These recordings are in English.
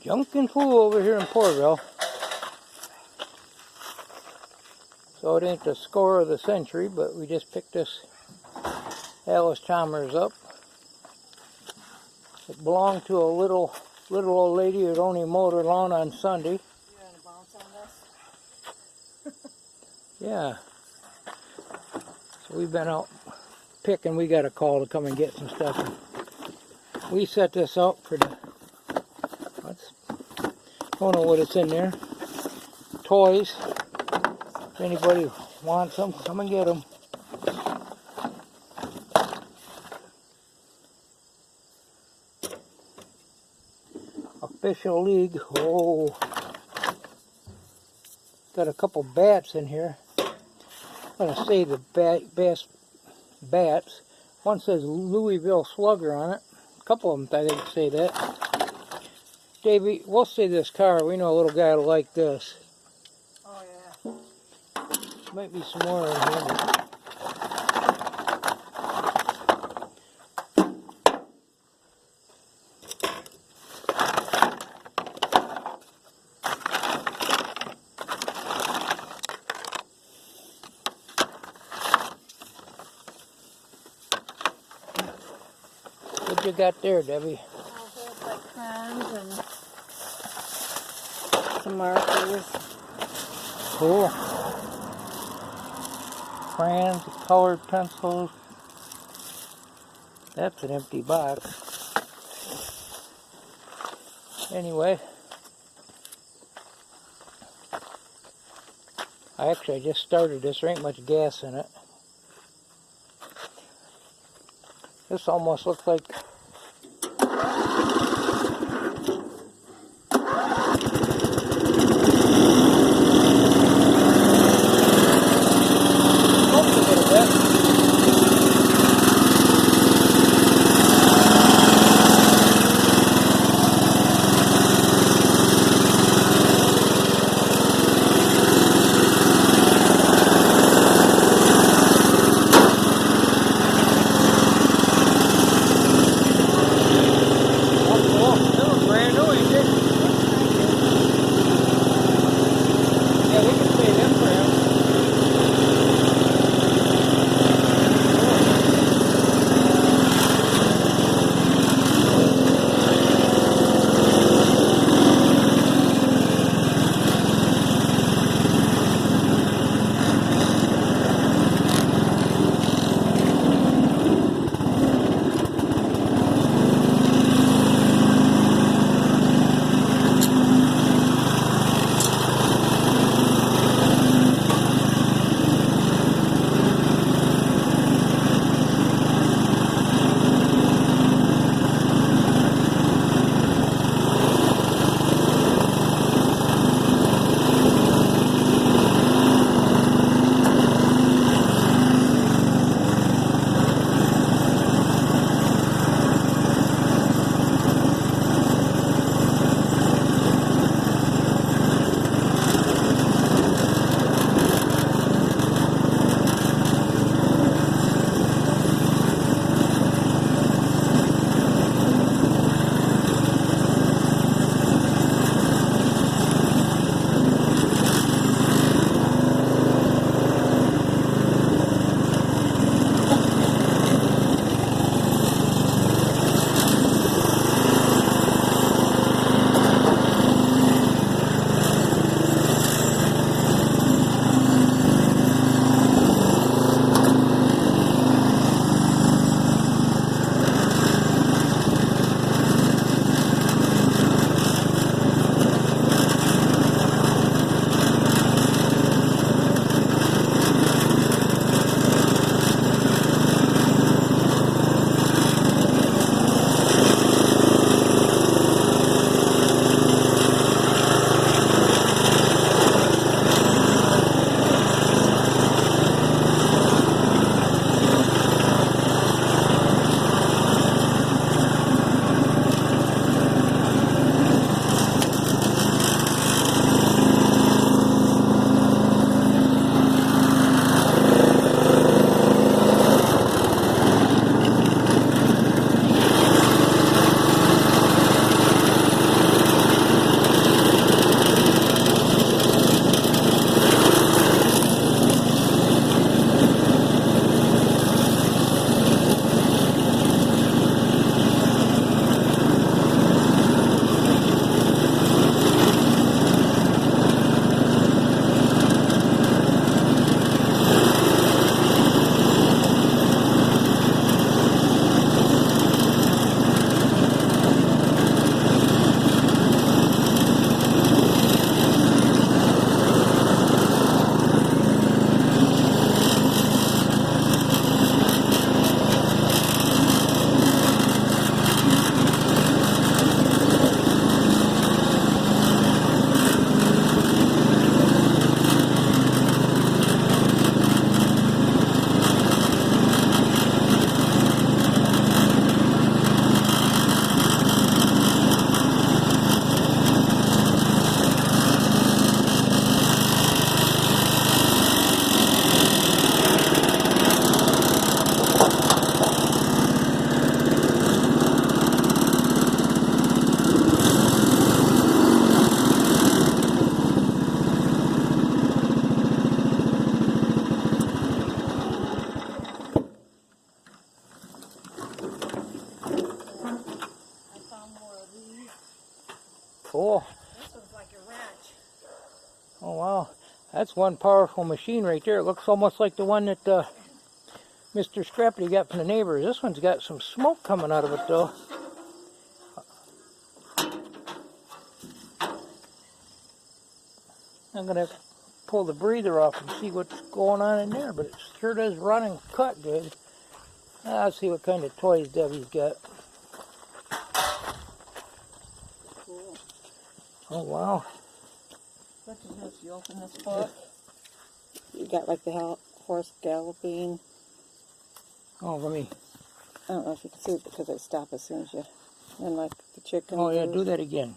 Junkin' Fool over here in Porterville. So it ain't the score of the century, but we just picked this Allis Chalmers up. It belonged to a little old lady who'd only mowed her lawn on Sunday. You want to bounce on this? Yeah. So we've been out picking. We got a call to come and get some stuff. We set this up for the, don't know what it's in there. Toys. If anybody wants them, come and get them. Official league. Whoa. Got a couple bats in here. I'm going to say the best bats. One says Louisville Slugger on it. A couple of them I think say that. Davey, we'll see this car. We know a little guy will like this. Oh yeah. Might be some more in here. What you got there, Debbie? Oh, there's like crayons and some markers. Cool. Crayons, colored pencils. That's an empty box. Anyway, I just started this. There ain't much gas in it. This almost looks like Cool. This one's like a wrench. Oh wow, that's one powerful machine right there. It looks almost like the one that Mr. Scrappy got from the neighbors. This one's got some smoke coming out of it though. I'm gonna pull the breather off and see what's going on in there, but it sure does run and cut good. Let's see what kind of toys Debbie's got. Cool. Oh wow. What is this? You open this book. You got like the horse galloping. Oh, let me. I don't know if you can see it because they stop as soon as you. And like the chicken. Oh yeah, do that again.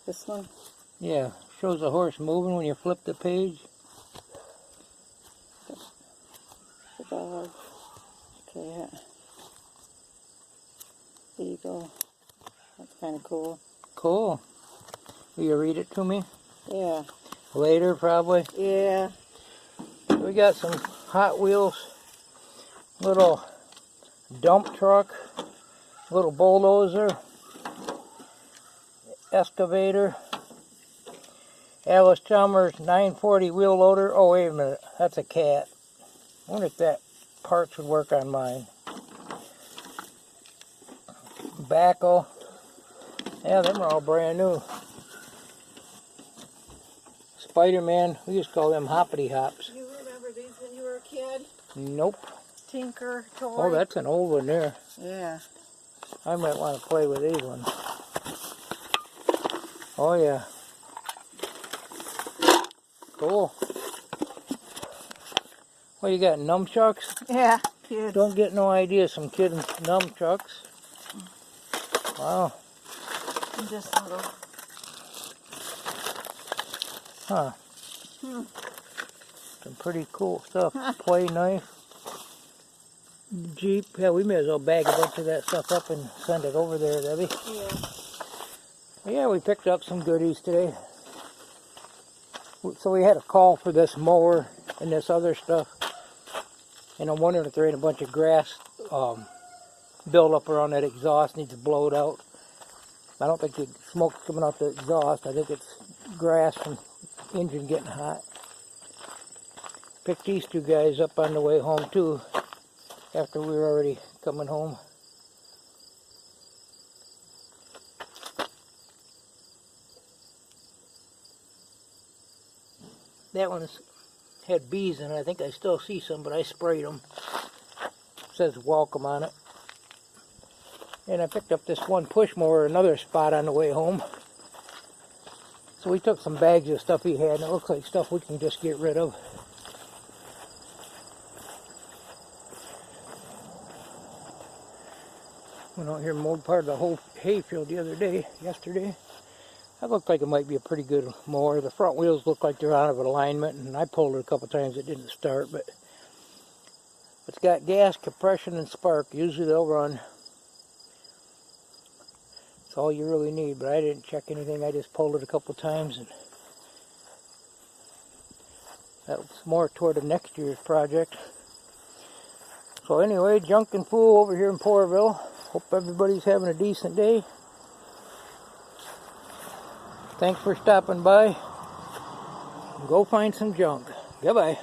This one. Yeah, shows the horse moving when you flip the page. The dog. Cat. Eagle. That's kind of cool. Cool. Will you read it to me? Yeah. Later, probably. Yeah. We got some Hot Wheels, little dump truck, little bulldozer, excavator, Allis Chalmers 940 wheel loader. Oh, wait a minute. That's a cat. I wonder if that parts would work on mine. Backhoe. Yeah, them are all brand new. Spider-Man. We used to call them hoppity hops. You remember these when you were a kid? Nope. Tinker toy. Oh, that's an old one there. Yeah. I might want to play with these ones. Oh yeah. Cool. Well, you got nunchucks? Yeah. Kids. Don't get no idea. Some kid nunchucks. Wow. Just little. Huh. Some pretty cool stuff. Play knife. Jeep. Yeah, we may as well bag a bunch of that stuff up and send it over there, Debbie. Yeah. Yeah, we picked up some goodies today. So we had a call for this mower and this other stuff. And I'm wondering if there ain't a bunch of grass build up around that exhaust, needs to blow it out. I don't think the smoke's coming out the exhaust. I think it's grass from engine getting hot. Picked these two guys up on the way home too, after we were already coming home. That one's had bees in it. I think I still see some, but I sprayed them. It says welcome on it. And I picked up this one push mower, another spot on the way home. So we took some bags of stuff he had, and it looks like stuff we can just get rid of. Went out here and mowed part of the whole hayfield yesterday. That looked like it might be a pretty good mower. The front wheels look like they're out of alignment, and I pulled it a couple times, it didn't start, but it's got gas, compression, and spark. Usually they'll run. That's all you really need, but I didn't check anything. I just pulled it a couple times, and that's more toward the next year's project. So anyway, Junk and Fool over here in Pourville. Hope everybody's having a decent day. Thanks for stopping by. Go find some junk. Goodbye.